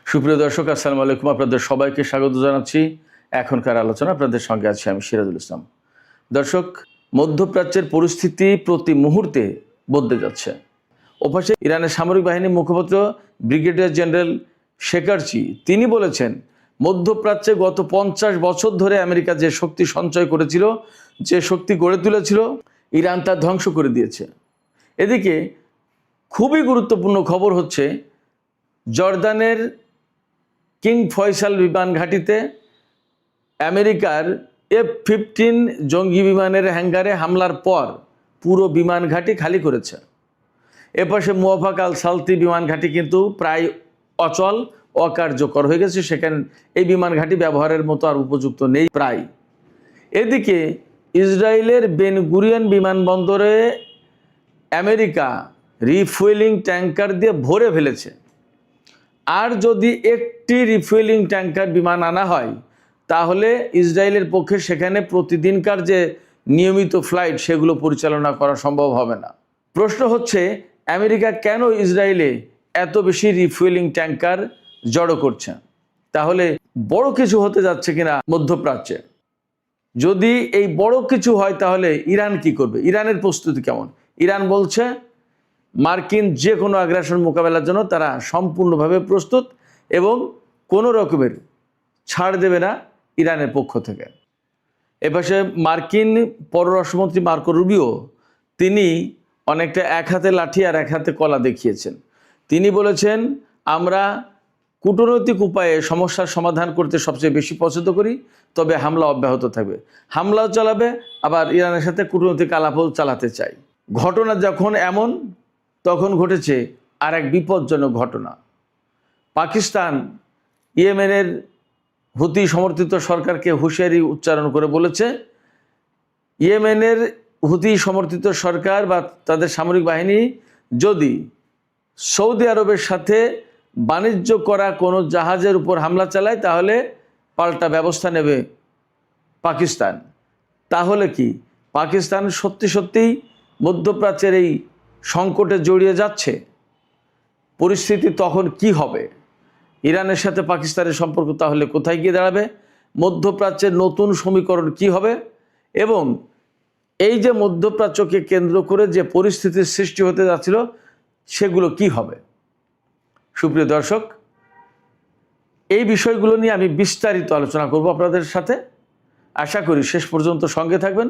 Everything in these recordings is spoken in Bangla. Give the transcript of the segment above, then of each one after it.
সুপ্রিয় দর্শক, আসসালামু আলাইকুম। আপনাদের সবাইকে স্বাগত জানাচ্ছি। এখনকার আলোচনা আপনাদের সঙ্গে আছি আমি সিরাজুল ইসলাম। দর্শক, মধ্যপ্রাচ্যের পরিস্থিতি প্রতি মুহূর্তে বদলে যাচ্ছে। ওপাশে ইরানের সামরিক বাহিনীর মুখপাত্র ব্রিগেডিয়ার জেনারেল শেকারচি তিনি বলেছেন, মধ্যপ্রাচ্যে গত 50 বছর ধরে আমেরিকা যে শক্তি সঞ্চয় করেছিল, যে শক্তি গড়ে তুলেছিল, ইরান তা ধ্বংস করে দিয়েছে। এদিকে খুবই গুরুত্বপূর্ণ খবর হচ্ছে, জর্দানের কিং ফয়সাল বিমান ঘাঁটিতে আমেরিকার F-15 জঙ্গি বিমানের হ্যাঙ্গারে হামলার পর পুরো বিমান ঘাঁটি খালি করেছে। এপাশে মুওয়াফাক আল সালতি বিমান ঘাঁটি কিন্তু প্রায় অচল, অকার্যকর হয়ে গেছে। সেখানে এই বিমান ঘাঁটি ব্যবহারের মতো আর উপযুক্ত নেই প্রায়। এদিকে ইসরায়েলের বেন গুরিয়ন বিমানবন্দরে আমেরিকা রিফুয়েলিং ট্যাঙ্কার দিয়ে ভরে ফেলেছে। আর যদি একটি রিফুয়েলিং ট্যাঙ্কার বিমান আনা হয়, তাহলে ইসরায়েলের পক্ষে সেখানে প্রতিদিনকার যে নিয়মিত ফ্লাইট সেগুলো পরিচালনা করা সম্ভব হবে না। প্রশ্ন হচ্ছে, আমেরিকা কেন ইসরায়েলে এত বেশি রিফুয়েলিং ট্যাঙ্কার জড়ো করছে? তাহলে বড় কিছু হতে যাচ্ছে কিনা মধ্যপ্রাচ্যে? যদি এই বড় কিছু হয়, তাহলে ইরান কি করবে? ইরানের প্রস্তুতি কেমন? ইরান বলছে, মার্কিন যে কোনো আগ্রাসন মোকাবেলার জন্য তারা সম্পূর্ণভাবে প্রস্তুত এবং কোনো রকমের ছাড় দেবে না ইরানের পক্ষ থেকে। এপাশে মার্কিন পররাষ্ট্রমন্ত্রী মার্কো রুবিও তিনি অনেকটা এক হাতে লাঠি আর এক হাতে কলা দেখিয়েছেন। তিনি বলেছেন, আমরা কূটনৈতিক উপায়ে সমস্যার সমাধান করতে সবচেয়ে বেশি পছন্দ করি, তবে হামলা অব্যাহত থাকবে। হামলাও চালাবে, আবার ইরানের সাথে কূটনৈতিক আলাপও চালাতে চাই। ঘটনা যখন এমন, তখন ঘটেছে আর এক বিপজ্জনক ঘটনা। পাকিস্তান ইয়েমেনের হুতি সমর্থিত সরকারকে হুঁশিয়ারি উচ্চারণ করে বলেছে, ইয়েমেনের হুতি সমর্থিত সরকার বা তাদের সামরিক বাহিনী যদি সৌদি আরবের সাথে বাণিজ্য করা কোনো জাহাজের উপর হামলা চালায়, তাহলে পাল্টা ব্যবস্থা নেবে পাকিস্তান। তাহলে কি পাকিস্তান সত্যি সত্যিই মধ্যপ্রাচ্যের এই সংকটে জড়িয়ে যাচ্ছে? পরিস্থিতি তখন কি হবে? ইরানের সাথে পাকিস্তানের সম্পর্ক তাহলে কোথায় গিয়ে দাঁড়াবে? মধ্যপ্রাচ্যের নতুন সমীকরণ কি হবে? এবং এই যে মধ্যপ্রাচ্যকে কেন্দ্র করে যে পরিস্থিতির সৃষ্টি হতে যাচ্ছিল, সেগুলো কি হবে? সুপ্রিয় দর্শক, এই বিষয়গুলো নিয়ে আমি বিস্তারিত আলোচনা করব আপনাদের সাথে। আশা করি শেষ পর্যন্ত সঙ্গে থাকবেন।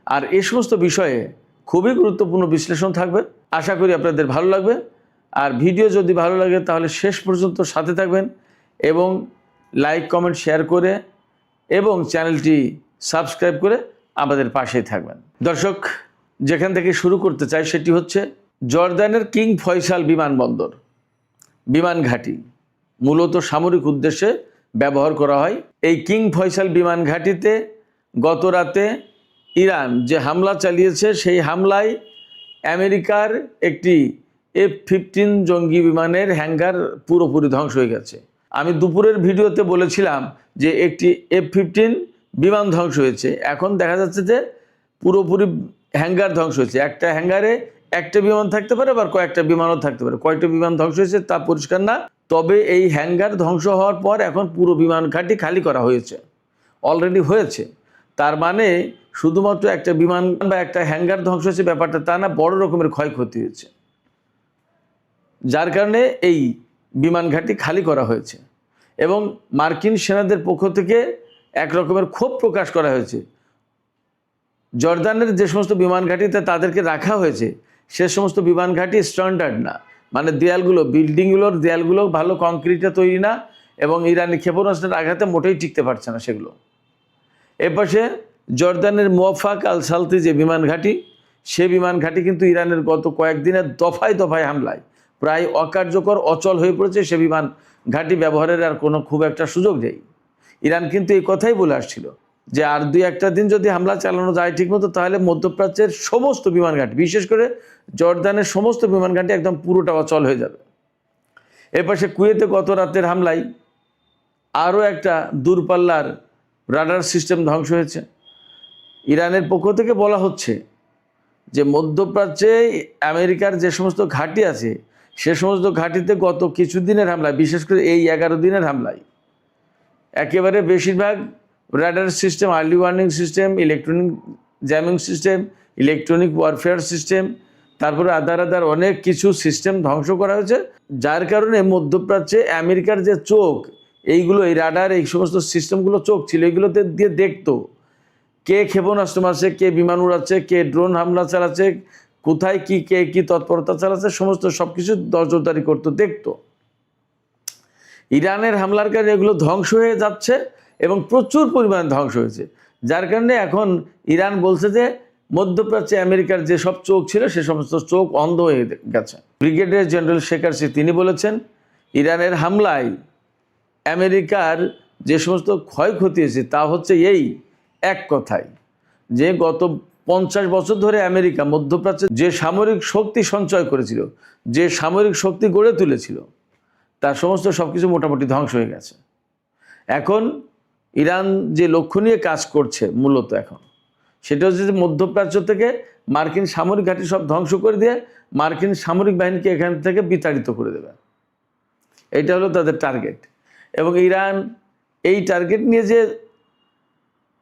আর এই সমস্ত বিষয়ে খুবই গুরুত্বপূর্ণ বিশ্লেষণ থাকবে। আশা করি আপনাদের ভালো লাগবে। আর ভিডিও যদি ভালো লাগে, তাহলে শেষ পর্যন্ত সাথে থাকবেন এবং লাইক, কমেন্ট, শেয়ার করে এবং চ্যানেলটি সাবস্ক্রাইব করে আমাদের পাশেই থাকবেন। দর্শক, যেখান থেকে শুরু করতে চাই সেটি হচ্ছে জর্দানের কিং ফয়সাল বিমানবন্দর, বিমান ঘাঁটি মূলত সামরিক উদ্দেশ্যে ব্যবহার করা হয়। এই কিং ফয়সাল বিমান ঘাঁটিতে গত রাতে ইরান যে হামলা চালিয়েছে, সেই হামলায় আমেরিকার একটি F-15 জঙ্গি বিমানের হ্যাঙ্গার পুরোপুরি ধ্বংস হয়ে গেছে। আমি দুপুরের ভিডিওতে বলেছিলাম যে একটি F-15 বিমান ধ্বংস হয়েছে। এখন দেখা যাচ্ছে যে পুরোপুরি হ্যাঙ্গার ধ্বংস হয়েছে। একটা হ্যাঙ্গারে একটা বিমান থাকতে পারে, আবার কয়েকটা বিমানও থাকতে পারে। কয়টা বিমান ধ্বংস হয়েছে তা পরিষ্কার না। তবে এই হ্যাঙ্গার ধ্বংস হওয়ার পর এখন পুরো বিমান ঘাঁটি খালি করা হয়েছে, অলরেডি হয়েছে। তার মানে শুধুমাত্র একটা বিমান বা একটা হ্যাঙ্গার ধ্বংস হয়েছে ব্যাপারটা তা না, বড় রকমের ক্ষয়ক্ষতি হয়েছে। যার কারণে এই বিমান ঘাঁটি খালি করা হয়েছে এবং মার্কিন সেনাদের পক্ষ থেকে এক রকমের ক্ষোভ প্রকাশ করা হয়েছে। জর্দানের যে সমস্ত বিমান ঘাঁটিতে তাদেরকে রাখা হয়েছে, সে সমস্ত বিমান ঘাঁটি স্ট্যান্ডার্ড না, মানে দেয়ালগুলো, বিল্ডিংগুলোর দেয়ালগুলো ভালো কংক্রিটে তৈরি না এবং ইরানি ক্ষেপণাস্ত্রের আঘাতে মোটেই টিকতে পারছে না সেগুলো। এপাশে জর্দানের মুওয়াফাক আল সালতি যে বিমান ঘাঁটি, সে বিমান ঘাঁটি কিন্তু ইরানের গত কয়েকদিনের দফায় দফায় হামলায় প্রায় অকার্যকর, অচল হয়ে পড়েছে। সে বিমান ঘাঁটি ব্যবহারের আর কোনো খুব একটা সুযোগ নেই। ইরান কিন্তু এই কথাই বলে আসছিল যে আর 2-1 দিন যদি হামলা চালানো যায় ঠিকমতো, তাহলে মধ্যপ্রাচ্যের সমস্ত বিমান ঘাঁটি, বিশেষ করে জর্দানের সমস্ত বিমান ঘাঁটি একদম পুরোটা অচল হয়ে যাবে। এপাশে কুয়েতে গত রাতের হামলায় আরও একটা দূরপাল্লার রাডার সিস্টেম ধ্বংস হয়েছে। ইরানের পক্ষ থেকে বলা হচ্ছে যে মধ্যপ্রাচ্যে আমেরিকার যে সমস্ত ঘাঁটি আছে, সে সমস্ত ঘাঁটিতে গত কিছুদিনের হামলায়, বিশেষ করে এই 11 দিনের হামলায় একেবারে বেশিরভাগ radar system, early warning system, electronic jamming system, electronic warfare system, তারপরে আদার অনেক কিছু সিস্টেম ধ্বংস করা হয়েছে, যার কারণে মধ্যপ্রাচ্যে আমেরিকার যে চোখ, এইগুলো, এই রাডার, এই সমস্ত সিস্টেমগুলো চোখ ছিল, এগুলোতে দিয়ে দেখতো কে ক্ষেপণাস্ত্র মারছে, কে বিমান উড়াচ্ছে, কে ড্রোন হামলা চালাচ্ছে, কোথায় কি, কে কি তৎপরতা চালাচ্ছে, সমস্ত সব কিছু নজরদারি করতো, দেখতো। ইরানের হামলার কারণে এগুলো ধ্বংস হয়ে যাচ্ছে এবং প্রচুর পরিমাণে ধ্বংস হয়েছে, যার কারণে এখন ইরান বলছে যে মধ্যপ্রাচ্যে আমেরিকার যে সব চোখ ছিল সে সমস্ত চোখ অন্ধ হয়ে গেছে। ব্রিগেডিয়ার জেনারেল শেখারসি তিনি বলেছেন, ইরানের হামলায় আমেরিকার যে সমস্ত ক্ষয়ক্ষতি হয়েছে তা হচ্ছে এই এক কথায় যে গত 50 বছর ধরে আমেরিকা মধ্যপ্রাচ্যে যে সামরিক শক্তি সঞ্চয় করেছিল, যে সামরিক শক্তি গড়ে তুলেছিল, তার সমস্ত সব কিছু মোটামুটি ধ্বংস হয়ে গেছে। এখন ইরান যে লক্ষ্য নিয়ে কাজ করছে মূলত এখন, সেটা হচ্ছে যে মধ্যপ্রাচ্য থেকে মার্কিন সামরিক ঘাঁটি সব ধ্বংস করে দিয়ে মার্কিন সামরিক বাহিনীকে এখান থেকে বিতাড়িত করে দেবে, এইটা হলো তাদের টার্গেট। এবং ইরান এই টার্গেট নিয়ে যে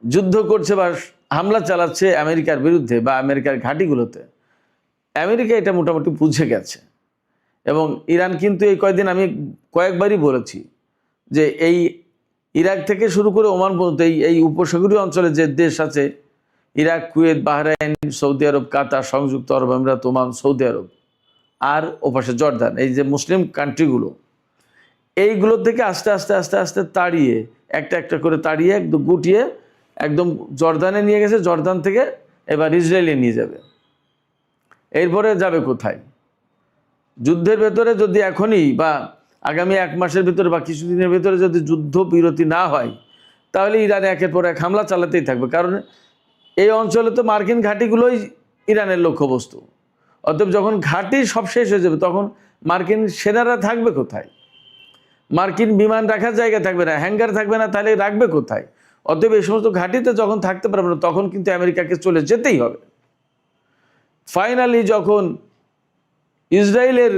যুদ্ধ করছে বা হামলা চালাচ্ছে আমেরিকার বিরুদ্ধে বা আমেরিকার ঘাঁটিগুলোতে, আমেরিকা এটা মোটামুটি বুঝে গেছে। এবং ইরান কিন্তু এই কয়েকদিন আমি কয়েকবারই বলেছি যে এই ইরাক থেকে শুরু করে ওমান পর্যন্ত এই উপসাগরীয় অঞ্চলে যে দেশ আছে, ইরাক, কুয়েত, বাহরাইন, সৌদি আরব, কাতার, সংযুক্ত আরব আমিরাত, ওমান, সৌদি আরব আর ওপাশে জর্দান, এই যে মুসলিম কান্ট্রিগুলো, এইগুলো থেকে আস্তে আস্তে আস্তে আস্তে তাড়িয়ে একটা একটা করে তাড়িয়ে একদম গুটিয়ে একদম জর্দানে নিয়ে গেছে। জর্দান থেকে এবার ইসরায়েলে নিয়ে যাবে। এরপরে যাবে কোথায়? যুদ্ধের ভেতরে যদি এখনই বা আগামী 1 মাসের ভিতরে বা কিছুদিনের ভেতরে যদি যুদ্ধ বিরতি না হয়, তাহলে ইরান একের পর এক হামলা চালাতেই থাকবে। কারণ এই অঞ্চলে তো মার্কিন ঘাঁটিগুলোই ইরানের লক্ষ্যবস্তু। অতএব যখন ঘাঁটি সব শেষ হয়ে যাবে তখন মার্কিন সেনারা থাকবে কোথায়? মার্কিন বিমান রাখার জায়গা থাকবে না, হ্যাঙ্গার থাকবে না, তাহলে রাখবে কোথায়? অতএব এই সমস্ত ঘাঁটিতে যখন থাকতে পারবে না তখন কিন্তু আমেরিকাকে চলে যেতেই হবে। ফাইনালি যখন ইসরায়েলের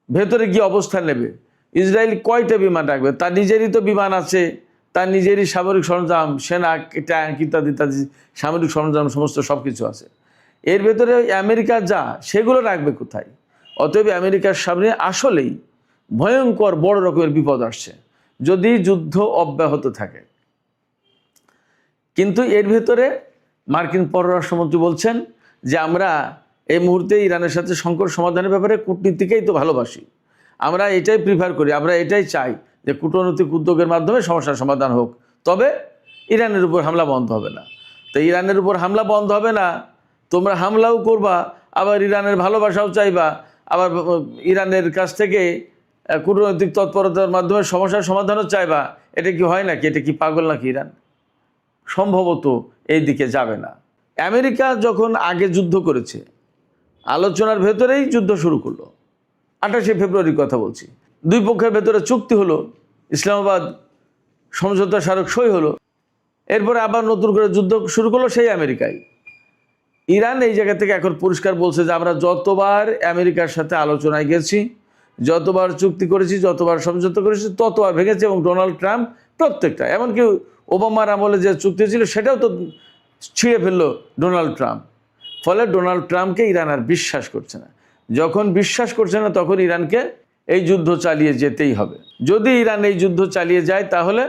ভেতরে গিয়ে অবস্থান নেবে, ইসরায়েল কয়টা বিমান রাখবে? তার নিজেরই তো বিমান আছে, তার নিজেরই সামরিক সরঞ্জাম, সেনা, ট্যাঙ্ক ইত্যাদি ইত্যাদি সামরিক সরঞ্জাম সমস্ত সব কিছু আছে। এর ভেতরে আমেরিকা যা, সেগুলো রাখবে কোথায়? অতএব আমেরিকার সামনে আসলেই ভয়ঙ্কর বড় রকমের বিপদ আসছে যদি যুদ্ধ অব্যাহত থাকে। কিন্তু এর ভেতরে মার্কিন পররাষ্ট্রমন্ত্রী বলছেন যে আমরা এই মুহূর্তে ইরানের সাথে সংকট সমাধানের ব্যাপারে কূটনীতিকেই তো ভালোবাসি, আমরা এটাই প্রিফার করি, আমরা এটাই চাই যে কূটনৈতিক উদ্যোগের মাধ্যমে সমস্যার সমাধান হোক, তবে ইরানের উপর হামলা বন্ধ হবে না। তো ইরানের উপর হামলা বন্ধ হবে না, তোমরা হামলাও করবা, আবার ইরানের ভালোবাসাও চাইবা, আবার ইরানের কাছ থেকে কূটনৈতিক তৎপরতার মাধ্যমে সমস্যার সমাধানও চাইবা। এটা কি হয় নাকি? এটা কি পাগল নাকি ইরান? সম্ভবত এই দিকে যাবে না। আমেরিকা যখন আগে যুদ্ধ করেছে, আলোচনার ভেতরেই যুদ্ধ শুরু করলো। 28শে ফেব্রুয়ারির কথা বলছি। দুই পক্ষের ভেতরে চুক্তি হলো, ইসলামাবাদ সমঝোতা স্মারক সই হলো, এরপরে আবার নতুন করে যুদ্ধ শুরু করলো সেই আমেরিকায়। ইরান এই জায়গা থেকে এখন পরিষ্কার বলছে যে আমরা যতবার আমেরিকার সাথে আলোচনায় গেছি, যতবার চুক্তি করেছি, যতবার সমঝোতা করেছি, ততবার ভেঙেছে। এবং ডোনাল্ড ট্রাম্প প্রত্যেকটা, এমনকি ওবামার আমলে যে চুক্তি ছিল সেটাও তো ছিঁড়ে ফেললো ডোনাল্ড ট্রাম্প। ফলে ডোনাল্ড ট্রাম্পকে ইরান আর বিশ্বাস করছে না। যখন বিশ্বাস করছে না তখন ইরানকে এই যুদ্ধ চালিয়ে যেতেই হবে। যদি ইরান এই যুদ্ধ চালিয়ে যায় তাহলে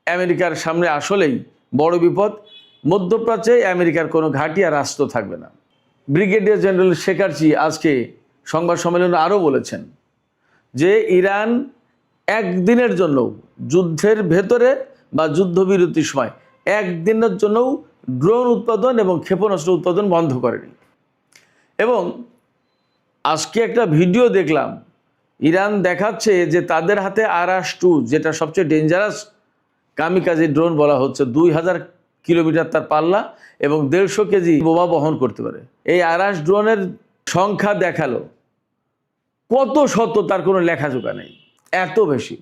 আমেরিকার সামনে আসলেই বড় বিপদ। মধ্যপ্রাচ্যে আমেরিকার কোনো ঘাঁটি আর রাষ্ট্র থাকবে না। ব্রিগেডিয়ার জেনারেল শেখারচি আজকে সংবাদ সম্মেলনে আরও বলেছেন যে ইরান একদিনের জন্য যুদ্ধের ভেতরে বা যুদ্ধবিরতির সময় একদিনের জন্যও ড্রোন উৎপাদন এবং ক্ষেপণাস্ত্র উৎপাদন বন্ধ করেনি। এবং আজকে একটা ভিডিও দেখলাম, ইরান দেখাচ্ছে যে তাদের হাতে আরাস-2, যেটা সবচেয়ে ডেঞ্জারাস কামিকাজি ড্রোন বলা হচ্ছে, 2000 কিলোমিটার তার পাল্লা এবং 150 কেজি বোমা বহন করতে পারে। এই আরাস ড্রোনের সংখ্যা দেখালো কত শত, তার কোনো লেখাজোখা নেই, এত বেশি।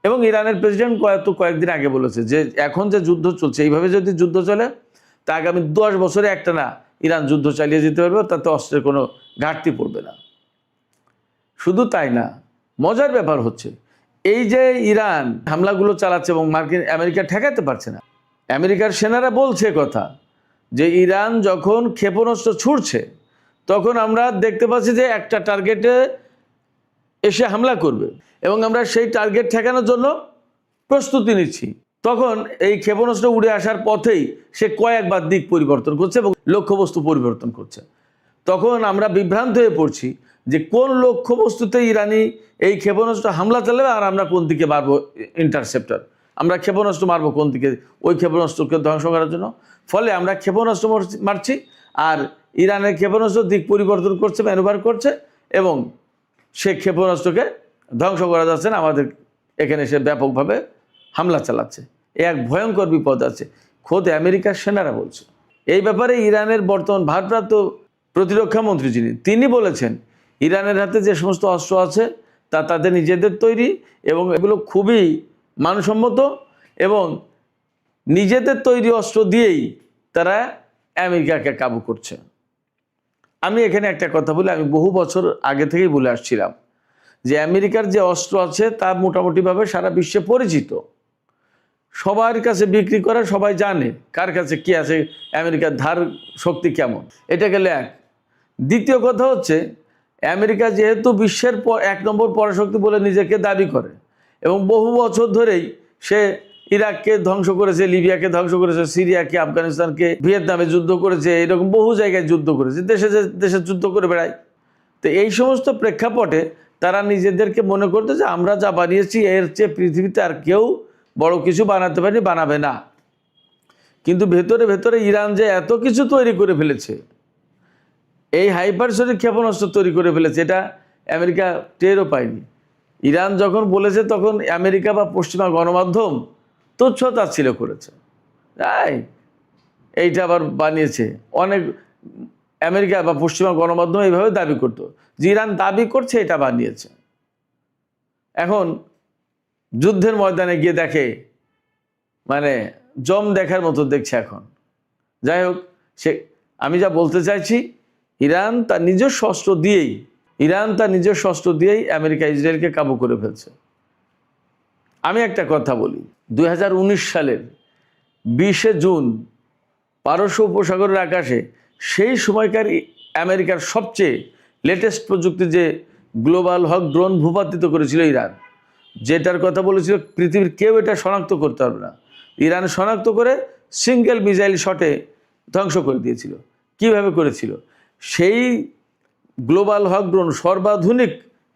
এবং ইরানের প্রেসিডেন্ট কয়েকদিন আগে বলেছে যে এখন যে যুদ্ধ চলছে, এইভাবে যদি যুদ্ধ চলে তা আগামী 10 বছরে একটা না ইরান যুদ্ধ চালিয়ে যেতে পারবে, তাতে অস্ত্রের কোনো ঘাটতি পড়বে না। শুধু তাই না, মজার ব্যাপার হচ্ছে এই যে ইরান হামলাগুলো চালাচ্ছে এবং আমেরিকা ঠেকাতে পারছে না। আমেরিকার সেনারা বলছে কথা যে ইরান যখন ক্ষেপণাস্ত্র ছুড়ছে তখন আমরা দেখতে পাচ্ছি যে একটা টার্গেটে এসে হামলা করবে এবং আমরা সেই টার্গেট ঠেকানোর জন্য প্রস্তুতি নিচ্ছি। তখন এই ক্ষেপণাস্ত্র উড়ে আসার পথেই সে কয়েকবার দিক পরিবর্তন করছে এবং লক্ষ্যবস্তু পরিবর্তন করছে। তখন আমরা বিভ্রান্ত হয়ে পড়ছি যে কোন লক্ষ্যবস্তুতে ইরানি এই ক্ষেপণাস্ত্র হামলা চালাবে আর আমরা কোন দিকে মারবো ইন্টারসেপ্টর, আমরা ক্ষেপণাস্ত্র মারবো কোন দিকে ওই ক্ষেপণাস্ত্রকে ধ্বংস করার জন্য। ফলে আমরা ক্ষেপণাস্ত্র মারছি আর ইরানের ক্ষেপণাস্ত্র দিক পরিবর্তন করছে, ম্যানুভার করছে এবং সে ক্ষেপণাস্ত্রকে ধ্বংস করা যাচ্ছে না, আমাদের এখানে সে ব্যাপকভাবে হামলা চালাচ্ছে। এক ভয়ঙ্কর বিপদ আছে, খোদ আমেরিকার সেনারা বলছে। এই ব্যাপারে ইরানের বর্তমান ভারপ্রাপ্ত প্রতিরক্ষা মন্ত্রী তিনি বলেছেন ইরানের হাতে যে সমস্ত অস্ত্র আছে তা তাদের নিজেদের তৈরি এবং এগুলো খুবই মানসম্মত এবং নিজেদের তৈরি অস্ত্র দিয়েই তারা আমেরিকাকে কাবু করছে। আমি এখানে একটা কথা বলি, আমি বহু বছর আগে থেকেই বলে আসছিলাম যে আমেরিকার যে অস্ত্র আছে তা মোটামুটিভাবে সারা বিশ্বে পরিচিত, সবার কাছে বিক্রি করে, সবাই জানে কার কাছে কি আছে, আমেরিকার ধার শক্তি কেমন। এটা গেলে এক। দ্বিতীয় কথা হচ্ছে আমেরিকা যেহেতু বিশ্বের এক নম্বর পরাশক্তি বলে নিজেকে দাবি করে এবং বহু বছর ধরেই সে ইরাককে ধ্বংস করেছে, লিবিয়াকে ধ্বংস করেছে, সিরিয়াকে, আফগানিস্তানকে, ভিয়েতনামে যুদ্ধ করেছে, এরকম বহু জায়গায় যুদ্ধ করেছে, দেশে দেশে যুদ্ধ করে বেড়ায়। তো এই সমস্ত প্রেক্ষাপটে তারা নিজেদেরকে মনে করতে যে আমরা যা বানিয়েছি এর চেয়ে পৃথিবীতে আর কেউ বড় কিছু বানাতে পারেনি, বানাবে না। কিন্তু ভেতরে ভেতরে ইরান যে এত কিছু তৈরি করে ফেলেছে, এই হাইপারসনিক ক্ষেপণাস্ত্র তৈরি করে ফেলেছে, এটা আমেরিকা টেরও পায়নি। ইরান যখন বলেছে তখন আমেরিকা বা পশ্চিমা গণমাধ্যম তুচ্ছ-তাচ্ছিল্য করেছে, তাই এইটা আবার বানিয়েছে। অনেক আমেরিকা বা পশ্চিমা গণমাধ্যম এইভাবে দাবি করতো যে ইরান দাবি করছে এটা বানিয়েছে। এখন যুদ্ধের ময়দানে গিয়ে দেখে মানে জম দেখার মতো দেখছে এখন। যাই হোক, আমি যা বলতে চাইছি, ইরান তার নিজস্ব অস্ত্র দিয়েই আমেরিকা ইসরায়েলকে কাবু করে ফেলছে। আমি একটা কথা বলি, 2019 সালের 20শে জুন পারস্য উপসাগরের আকাশে সেই সময়কার আমেরিকার সবচেয়ে লেটেস্ট প্রযুক্তি যে গ্লোবাল হক ড্রোন ভূপাতিত করেছিল ইরান, যেটার কথা বলেছিল পৃথিবীর কেউ এটা শনাক্ত করতে পারবে না, ইরান শনাক্ত করে সিঙ্গেল মিসাইল শটে ধ্বংস করে দিয়েছিল। কিভাবে করেছিল? সেই গ্লোবাল হক ড্রোন, সর্বাধুনিক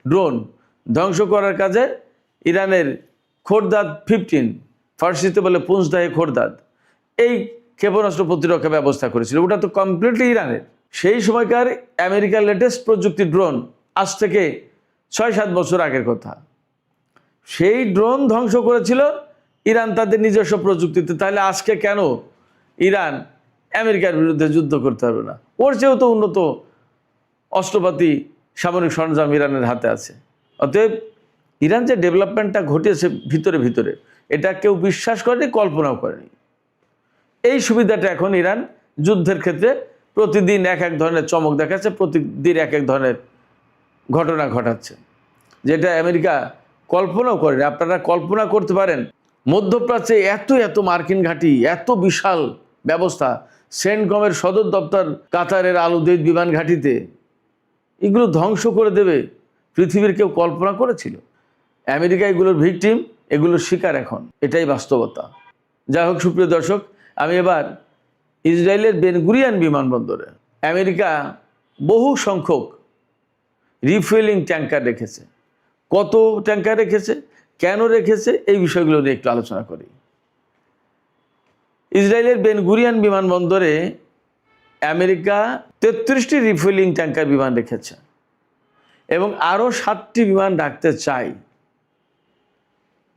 ড্রোন ধ্বংস করার কাজে ইরানের খোরদাদ 15, ফার্সিতে বলে পুঞ্জদাহে খোরদাদ, এই ক্ষেপণাস্ত্র প্রতিরক্ষা ব্যবস্থা করেছিল। ওটা তো কমপ্লিটলি ইরানের। সেই সময়কার আমেরিকার লেটেস্ট প্রযুক্তি ড্রোন, আজ থেকে 6-7 বছর আগের কথা, সেই ড্রোন ধ্বংস করেছিল ইরান তাদের নিজস্ব প্রযুক্তিতে। তাহলে আজকে কেন ইরান আমেরিকার বিরুদ্ধে যুদ্ধ করতে পারবে না? ওর চেয়েও তো উন্নত অস্ত্রপাতি, সামরিক সরঞ্জাম ইরানের হাতে আছে। অতএব ইরান যে ডেভেলপমেন্টটা ঘটিয়েছে ভিতরে ভিতরে, এটা কেউ বিশ্বাস করেনি, কল্পনাও করেনি। এই সুবিধাটা এখন ইরান যুদ্ধের ক্ষেত্রে প্রতিদিন এক এক ধরনের চমক দেখাচ্ছে, প্রতিদিন এক এক ধরনের ঘটনা ঘটাচ্ছে, যেটা আমেরিকা কল্পনাও করেনি। আপনারা কল্পনা করতে পারেন মধ্যপ্রাচ্যে এত এত মার্কিন ঘাঁটি, এত বিশাল ব্যবস্থা, সেন্টকমের সদর দপ্তর কাতারের আল উদেইদ বিমান ঘাঁটিতে, এগুলো ধ্বংস করে দেবে পৃথিবীর কেউ কল্পনা করেছিল? আমেরিকা এগুলোর ভিকটিম, এগুলোর শিকার এখন, এটাই বাস্তবতা। যাই হোক সুপ্রিয় দর্শক, আমি এবার ইসরায়েলের বেন গুরিয়ন বিমানবন্দরে আমেরিকা বহু সংখ্যক রিফুয়েলিং ট্যাঙ্কার রেখেছে। কত ট্যাঙ্কার রেখেছে, কেন রেখেছে, এই বিষয়গুলো নিয়ে একটু আলোচনা করি। ইসরায়েলের বেন গুরিয়ন বিমানবন্দরে আমেরিকা 33টি রিফুয়েলিং ট্যাঙ্কার বিমান রেখেছে এবং আরও 7টি বিমান রাখতে চাই।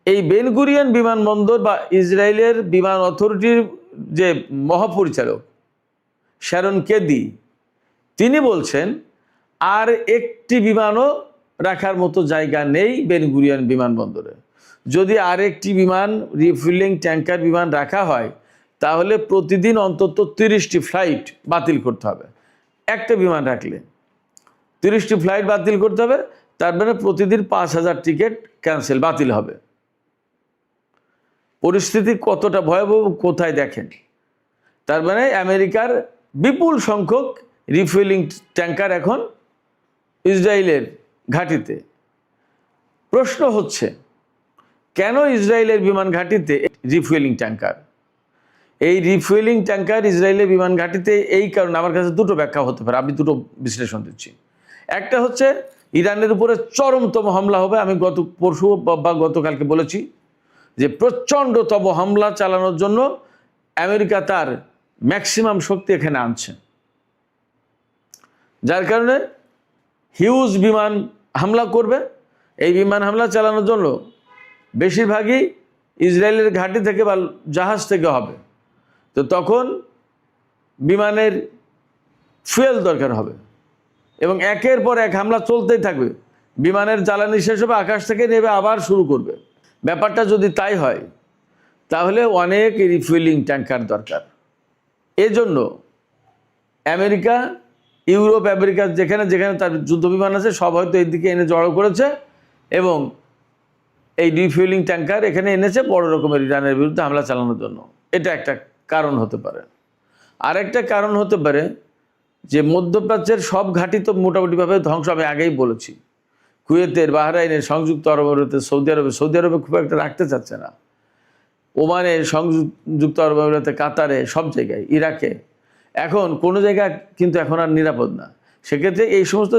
এই বেন গুরিয়ন বিমানবন্দর বা ইসরায়েলের বিমান অথরিটির যে মহাপরিচালক শ্যারন কেদি, তিনি বলছেন আর একটি বিমানও রাখার মতো জায়গা নেই বেন গুরিয়ন বিমানবন্দরে। যদি আর একটি বিমান রিফুয়েলিং ট্যাঙ্কার বিমান রাখা হয় তাহলে প্রতিদিন অন্তত 30টি ফ্লাইট বাতিল করতে হবে। একটা বিমান রাখলে 30টি ফ্লাইট বাতিল করতে হবে, তার মানে প্রতিদিন 5,000 টিকিট ক্যান্সেল, বাতিল হবে। পরিস্থিতি কতটা ভয়াবহ কোথায় দেখেন। তার মানে আমেরিকার বিপুল সংখ্যক রিফুয়েলিং ট্যাঙ্কার এখন ইসরায়েলের ঘাঁটিতে। প্রশ্ন হচ্ছে, কেন ইসরায়েলের বিমান ঘাঁটিতে রিফুয়েলিং ট্যাঙ্কার? এই রিফুয়েলিং ট্যাঙ্কার ইসরায়েলের বিমান ঘাঁটিতে এই কারণে আমার কাছে দুটো ব্যাখ্যা হতে পারে, আমি দুটো বিশ্লেষণ দিচ্ছি। একটা হচ্ছে ইরানের উপরে চরমতম হামলা হবে। আমি পরশু বা গতকালকে বলেছি যে প্রচণ্ডতম হামলা চালানোর জন্য আমেরিকা তার ম্যাক্সিমাম শক্তি এখানে আনছে, যার কারণে হিউজ বিমান হামলা করবে। এই বিমান হামলা চালানোর জন্য বেশিরভাগই ইসরায়েলের ঘাঁটি থেকে বা জাহাজ থেকে হবে। তো তখন বিমানের ফুয়েল দরকার হবে এবং একের পর এক হামলা চলতেই থাকবে। বিমানের জ্বালানি শেষ হবে, আকাশ থেকে নেবে আবার শুরু করবে। ব্যাপারটা যদি তাই হয় তাহলে অনেক রিফুয়েলিং ট্যাঙ্কার দরকার। এজন্য আমেরিকা, ইউরোপ, আমেরিকা যেখানে যেখানে তার যুদ্ধ বিমান আছে সব হয়তো এদিকে এনে জড়ো করেছে এবং এই রিফুয়েলিং ট্যাঙ্কার এখানে এনেছে বড় রকমের ইরানের বিরুদ্ধে হামলা চালানোর জন্য। এটা একটা কারণ হতে পারে। আরেকটা কারণ হতে পারে যে মধ্যপ্রাচ্যের সব ঘাঁটি তো মোটামুটিভাবে ধ্বংস, আমি আগেই বলেছি। কুয়েতের, বাহরাইনের, সংযুক্ত আরব আমিরাতের, সৌদি আরবে খুব একটা রাখতে চাচ্ছে না, ওমানে, সংযুক্ত আরব আমিরাতে, কাতারে, সব জায়গায়, ইরাকে। এখন কোনো জায়গা কিন্তু এখন আর নিরাপদ না। সেক্ষেত্রে এই সমস্ত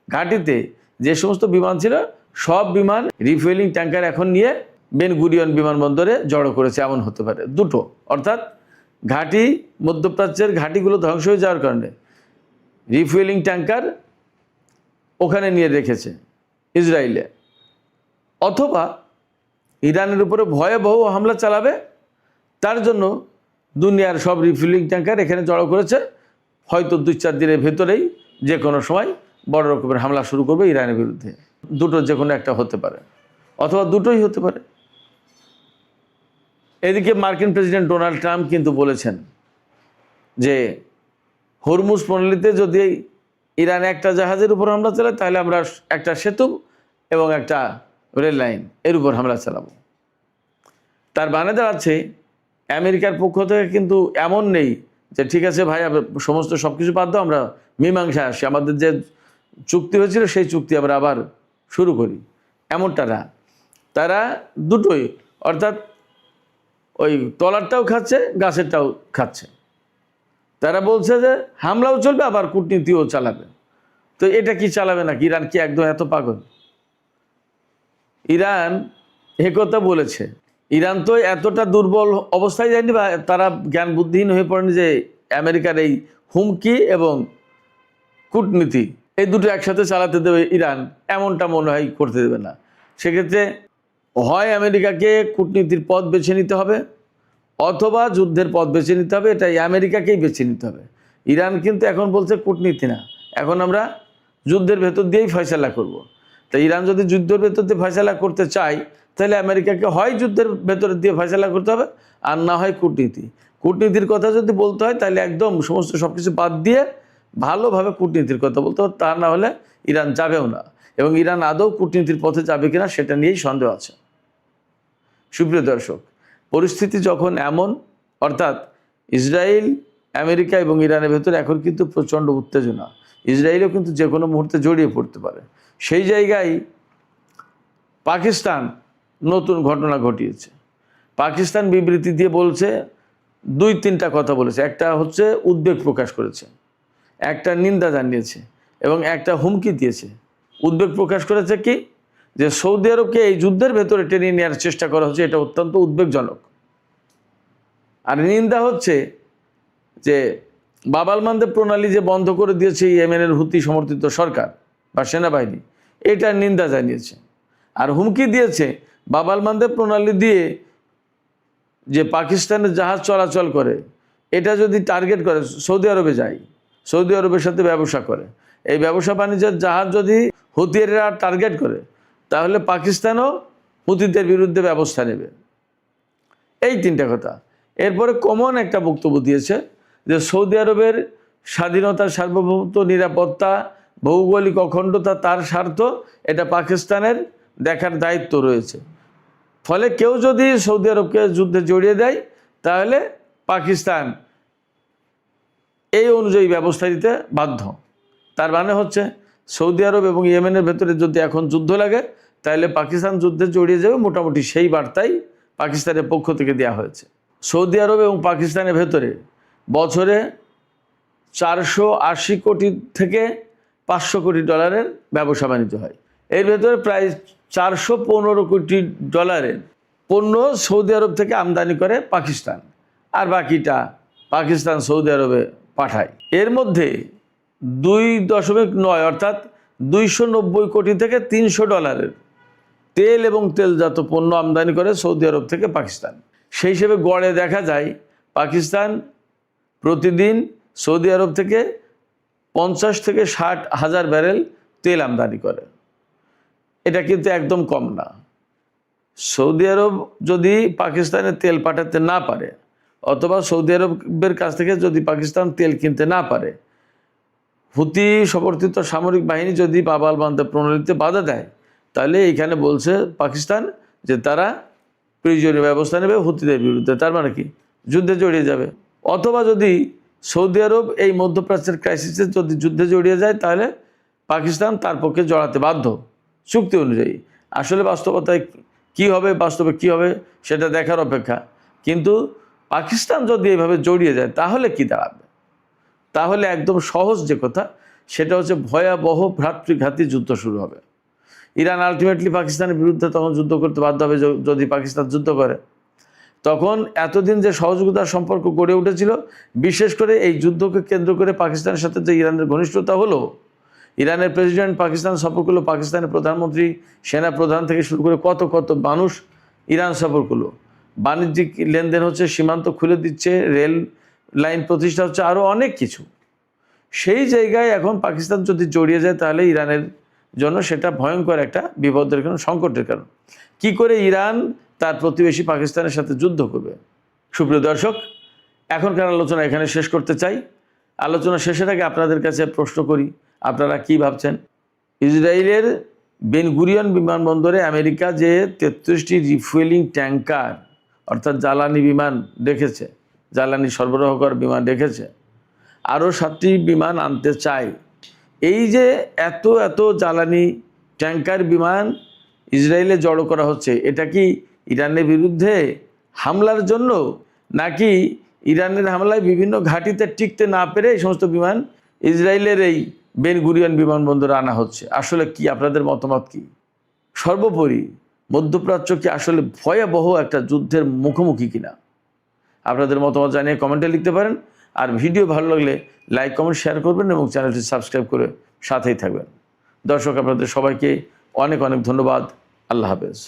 ঘাঁটিতে যে সমস্ত বিমান ছিল সব বিমান রিফুয়েলিং ট্যাঙ্কার এখন নিয়ে বেন গুরিয়ন বিমানবন্দরে জড়ো করেছে, এমন হতে পারে। দুটো, অর্থাৎ ঘাঁটি, মধ্যপ্রাচ্যের ঘাঁটিগুলো ধ্বংস হয়ে যাওয়ার কারণে রিফুয়েলিং ট্যাঙ্কার ওখানে নিয়ে রেখেছে ইসরায়েলে, অথবা ইরানের উপরে ভয়াবহ হামলা চালাবে তার জন্য দুনিয়ার সব রিফুয়েলিং ট্যাঙ্কার এখানে জড়ো করেছে। হয়তো 2-4 দিনের ভেতরেই যে কোনো সময় বড় রকমের হামলা শুরু করবে ইরানের বিরুদ্ধে। দুটো যে কোনো একটা হতে পারে, অথবা দুটোই হতে পারে। এদিকে মার্কিন প্রেসিডেন্ট ডোনাল্ড ট্রাম্প কিন্তু বলেছেন যে হরমুজ প্রণালীতে যদি ইরান একটা জাহাজের উপর হামলা চালায় তাহলে আমরা একটা সেতু এবং একটা রেল লাইন এর উপর হামলা চালাবো। তার মানে দাঁড়াচ্ছে আমেরিকার পক্ষ থেকে কিন্তু এমন নেই যে ঠিক আছে ভাই সমস্ত সব কিছু বাদ দাও, আমরা মীমাংসা আসি, আমাদের যে চুক্তি হয়েছিল সেই চুক্তি আমরা আবার শুরু করি, এমনটা না। তারা দুটোই, অর্থাৎ ওই তলারটাও খাচ্ছে, গাছেরটাও খাচ্ছে। তারা বলছে যে হামলাও চলবে আবার কূটনীতিও চালাবে। তো এটা কি চালাবে নাকি? ইরান কি একদম এত পাগল? ইরান একথা বলেছে, ইরান তো এতটা দুর্বল অবস্থায় যায়নি বা তারা জ্ঞান বুদ্ধিহীন হয়ে পড়েনি যে আমেরিকার এই হুমকি এবং কূটনীতি এই দুটো একসাথে চালাতে দেবে ইরান, এমনটা মনে হয় করতে দেবে না। সেক্ষেত্রে হয় আমেরিকাকে কূটনীতির পথ বেছে নিতে হবে অথবা যুদ্ধের পথ বেছে নিতে হবে। এটাই আমেরিকাকেই বেছে নিতে হবে। ইরান কিন্তু এখন বলছে কূটনীতি না, এখন আমরা যুদ্ধের ভেতর দিয়েই ফয়সালা করব। তাই ইরান যদি যুদ্ধের ভেতর দিয়ে ফয়সালা করতে চায় তাহলে আমেরিকাকে হয় যুদ্ধের ভেতর দিয়ে ফয়সালা করতে হবে আর না হয় কূটনীতি। কূটনীতির কথা যদি বলতে হয় তাহলে একদম সমস্ত সব কিছু বাদ দিয়ে ভালোভাবে কূটনীতির কথা বলতে হবে, তা না হলে ইরান যাবেও না। এবং ইরান আদৌ কূটনীতির পথে যাবে কিনা সেটা নিয়েই সন্দেহ আছে। সুপ্রিয় দর্শক, পরিস্থিতি যখন এমন, অর্থাৎ ইসরায়েল, আমেরিকা এবং ইরানের ভেতরে এখন কিন্তু প্রচণ্ড উত্তেজনা, ইসরায়েলও কিন্তু যে কোনো মুহূর্তে জড়িয়ে পড়তে পারে। সেই জায়গায় পাকিস্তান নতুন ঘটনা ঘটিয়েছে। পাকিস্তান বিবৃতি দিয়ে বলছে, 2-3টা কথা বলেছে। একটা হচ্ছে উদ্বেগ প্রকাশ করেছে, একটা নিন্দা জানিয়েছে এবং একটা হুমকি দিয়েছে। উদ্বেগ প্রকাশ করেছে কি, যে সৌদি আরবকে এই যুদ্ধের ভেতরে টেনে নেওয়ার চেষ্টা করা হচ্ছে, এটা অত্যন্ত উদ্বেগজনক। আর নিন্দা হচ্ছে যে বাব আল মানদেব প্রণালী যে বন্ধ করে দিয়েছে ইয়েমেনের হুতি সমর্থিত সরকার বা সেনাবাহিনী, এটার নিন্দা জানিয়েছে। আর হুমকি দিয়েছে বাব আল মানদেব প্রণালী দিয়ে যে পাকিস্তানের জাহাজ চলাচল করে এটা যদি টার্গেট করে সৌদি আরবে যায়, সৌদি আরবের সাথে ব্যবসা করে, এই ব্যবসা বাণিজ্যের জাহাজ যদি হুতিরা টার্গেট করে তাহলে পাকিস্তানও হুতিদের বিরুদ্ধে ব্যবস্থা নেবে। এই 3টা কথা। এরপরে কমন একটা বক্তব্য দিয়েছে যে সৌদি আরবের স্বাধীনতা, সার্বভৌমত্ব, নিরাপত্তা, ভৌগোলিক অখণ্ডতা, তার স্বার্থ, এটা পাকিস্তানের দেখার দায়িত্ব রয়েছে। ফলে কেউ যদি সৌদি আরবকে যুদ্ধে জড়িয়ে দেয় তাহলে পাকিস্তান এই অনুযায়ী ব্যবস্থা দিতে বাধ্য। তার মানে হচ্ছে সৌদি আরব এবং ইয়েমেনের ভেতরে যদি এখন যুদ্ধ লাগে তাহলে পাকিস্তান যুদ্ধে জড়িয়ে যাবে, মোটামুটি সেই বার্তাই পাকিস্তানের পক্ষ থেকে দেওয়া হয়েছে। সৌদি আরব এবং পাকিস্তানের ভেতরে বছরে 480 কোটি থেকে 500 কোটি ডলারের ব্যবসা বাণিজ্য হয়। এর ভেতরে প্রায় 415 কোটি ডলারের পণ্য সৌদি আরব থেকে আমদানি করে পাকিস্তান, আর বাকিটা পাকিস্তান সৌদি আরবে পাঠায়। এর মধ্যে 2.9 অর্থাৎ 290 কোটি থেকে 300 ডলারের তেল এবং তেলজাত পণ্য আমদানি করে সৌদি আরব থেকে পাকিস্তান। সেই হিসেবে গড়ে দেখা যায় পাকিস্তান প্রতিদিন সৌদি আরব থেকে 50 থেকে 60 হাজার ব্যারেল তেল আমদানি করে। এটা কিন্তু একদম কম না। সৌদি আরব যদি পাকিস্তানে তেল পাঠাতে না পারে অথবা সৌদি আরবের কাছ থেকে যদি পাকিস্তান তেল কিনতে না পারে, হুতি সমর্থিত সামরিক বাহিনী যদি বাব-আল মানদেব প্রণালীতে বাধা দেয়, তাহলে এইখানে বলছে পাকিস্তান যে তারা প্রয়োজনীয় ব্যবস্থা নেবে হুতিদের বিরুদ্ধে। তার মানে কি যুদ্ধে জড়িয়ে যাবে। অথবা যদি সৌদি আরব এই মধ্যপ্রাচ্যের ক্রাইসিসে যদি যুদ্ধে জড়িয়ে যায় তাহলে পাকিস্তান তার পক্ষে জড়াতে বাধ্য চুক্তি অনুযায়ী। আসলে বাস্তবতায় কি হবে, বাস্তবে কি হবে সেটা দেখার অপেক্ষা। কিন্তু পাকিস্তান যদি এইভাবে জড়িয়ে যায় তাহলে কি দাঁড়াবে? তাহলে একদম সহজ যে কথা সেটা হচ্ছে ভয়াবহ ভ্রাতৃঘাতী যুদ্ধ শুরু হবে। ইরান আলটিমেটলি পাকিস্তানের বিরুদ্ধে তখন যুদ্ধ করতে বাধ্য হবে যদি পাকিস্তান যুদ্ধ করে। তখন এতদিন যে সহযোগিতার সম্পর্ক গড়ে উঠেছিল, বিশেষ করে এই যুদ্ধকে কেন্দ্র করে পাকিস্তানের সাথে যে ইরানের ঘনিষ্ঠতা হলো, ইরানের প্রেসিডেন্ট পাকিস্তান সফর করলো, পাকিস্তানের প্রধানমন্ত্রী, সেনা প্রধান থেকে শুরু করে কত কত মানুষ ইরান সফর করলো, বাণিজ্যিক লেনদেন হচ্ছে, সীমান্ত খুলে দিচ্ছে, রেল লাইন প্রতিষ্ঠা হচ্ছে, আরও অনেক কিছু। সেই জায়গায় এখন পাকিস্তান যদি জড়িয়ে যায় তাহলে ইরানের জন্য সেটা ভয়ঙ্কর একটা বিপদের কারণ, সংকটের কারণ। কি করে ইরান তার প্রতিবেশী পাকিস্তানের সাথে যুদ্ধ করবে? সুপ্রিয় দর্শক, এখনকার আলোচনা এখানে শেষ করতে চাই। আলোচনা শেষের আগে আপনাদের কাছে প্রশ্ন করি, আপনারা কি ভাবছেন? ইসরায়েলের বেন গুরিয়ন বিমানবন্দরে আমেরিকা যে 33টি রিফুয়েলিং ট্যাঙ্কার অর্থাৎ জ্বালানি বিমান রেখেছে, জ্বালানি সরবরাহ করার বিমান রেখেছে, আরও 7টি বিমান আনতে চায়। এই যে এত এত জ্বালানি ট্যাঙ্কার বিমান ইসরায়েলে জড়ো করা হচ্ছে, এটা কি ইরানের বিরুদ্ধে হামলার জন্য, নাকি ইরানের হামলায় বিভিন্ন ঘাঁটিতে টিকতে না পেরে এই সমস্ত বিমান ইসরায়েলের এই বেন গুরিয়ন বিমানবন্দরে আনা হচ্ছে? আসলে কি আপনাদের মতামত কি? সর্বোপরি মধ্যপ্রাচ্য কি আসলে ভয়াবহ একটা যুদ্ধের মুখোমুখি কিনা? আপনাদের মতামত জানিয়ে কমেন্টে লিখতে পারেন। আর ভিডিও ভালো লাগলে লাইক, কমেন্ট, শেয়ার করবেন এবং চ্যানেলটি সাবস্ক্রাইব করে সাথেই থাকবেন। দর্শক, আপনাদের সবাইকে অনেক অনেক ধন্যবাদ। আল্লাহ হাফেজ।